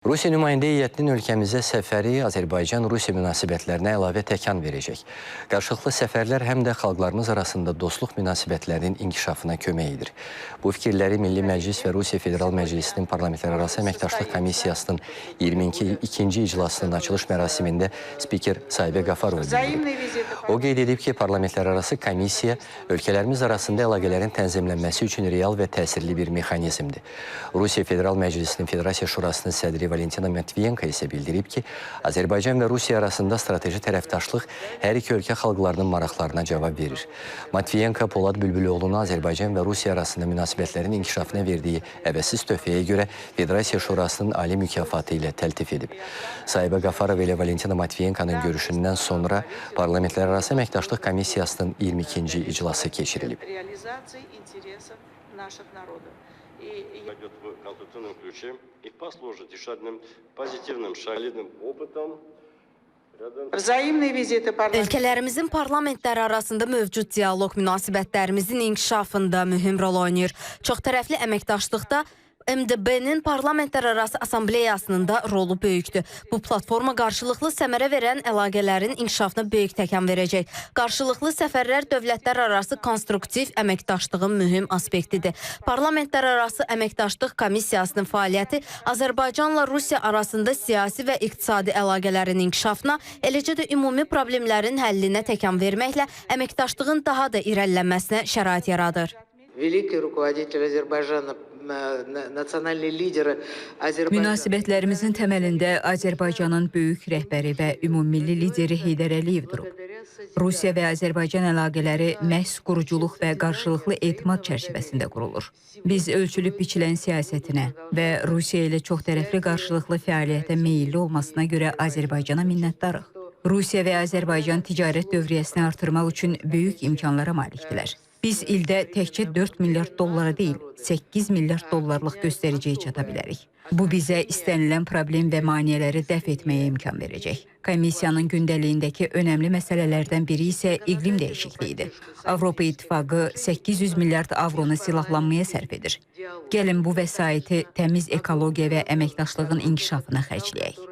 Rusiya nümayəndə heyətinin ölkəmizə səfəri Azərbaycan-Rusiya münasibətlərinə əlavə təkan verəcək. Qarşılıqlı səfərlər həm də xalqlarımız arasında dostluq münasibətlərinin inkişafına kömək edir. Bu fikirləri Milli Məclis və Rusiya Federal Məclisinin Parlamentlərarası Əməkdaşlıq Komissiyasının 22-ci iclasının açılış mərasimində spiker Saibə Qafarova bildirib. O qeyd edib ki, parlamentlərarası komissiya ölkələrimiz arasında əlaqələrin tənzimlənməsi üçün real və təsirli bir mexanizmdir. Rusiya Federal Məclisinin Federasiya Şurasının sədri Valentina Matviyenko isə bildirib ki, Azərbaycan və Rusiya arasında strateji tərəfdaşlıq hər iki ölkə xalqlarının maraqlarına cavab verir. Matviyenko Polad Bülbüloğlu'nu Azərbaycan və Rusiya arasında münasibətlərin inkişafına verdiyi əvəzsiz töhfəyə görə Federasiya Şurasının ali mükafatı ilə təltif edib. Saibə Qafarova ilə Valentina Matviyenko'nun görüşündən sonra Parlamentlərarası Əməkdaşlıq Komissiyasının 22-ci iclası keçirilib. Пойдет в конструктивном ключе и послужит еще одним позитивным солидным опытом. Ölkələrimizin parlamentləri arasında mövcud dialoq münasibətlərimizin inkişafında mühüm rol oynayır. Çoxtərəfli əməkdaşlıqda MDB-nin Parlamentlərarası Assambleyasının da rolu böyükdür. Bu platforma qarşılıqlı səmərə verən əlaqələrin inkişafına böyük təkan verəcək. Qarşılıqlı səfərlər dövlətlər arası konstruktiv əməkdaşlığın mühüm aspektidir. Parlamentlərarası Əməkdaşlıq Komissiyasının fəaliyyəti Azərbaycanla Rusiya arasında siyasi və iqtisadi əlaqələrin inkişafına, eləcə də ümumi problemlərin həllinə təkan verməklə əməkdaşlığın daha da irəliləməsinə şərait yaradır. Münasibətlərimizin təməlində Azərbaycanın böyük rəhbəri və ümummilli lideri Heydər Əliyev durub. Rusiya və Azərbaycan əlaqələri məhz quruculuq və qarşılıqlı etimad çərçivəsində qurulur. Biz ölçülüb biçilən siyasətinə və Rusiya ilə çoxtərəfli qarşılıqlı fəaliyyətə meyilli olmasına görə Azərbaycana minnətdarıq. Rusiya və Azərbaycan ticarət dövriyyəsini artırmaq üçün böyük imkanlara malikdirlər. Biz ildə təkcə 4 milyard dollara deyil, 8 milyard dollarlıq göstəriciyə çata bilərik. Bu bizə istənilən problem və maneələri dəf etməyə imkan verəcək. Komissiyanın gündəliyindəki önəmli məsələlərdən biri isə iqlim dəyişikliyidir. Avropa İttifaqı 800 milyard avronu silahlanmaya sərf edir. Gəlin bu vəsaiti təmiz ekologiya və əməkdaşlığın inkişafına xərcləyək.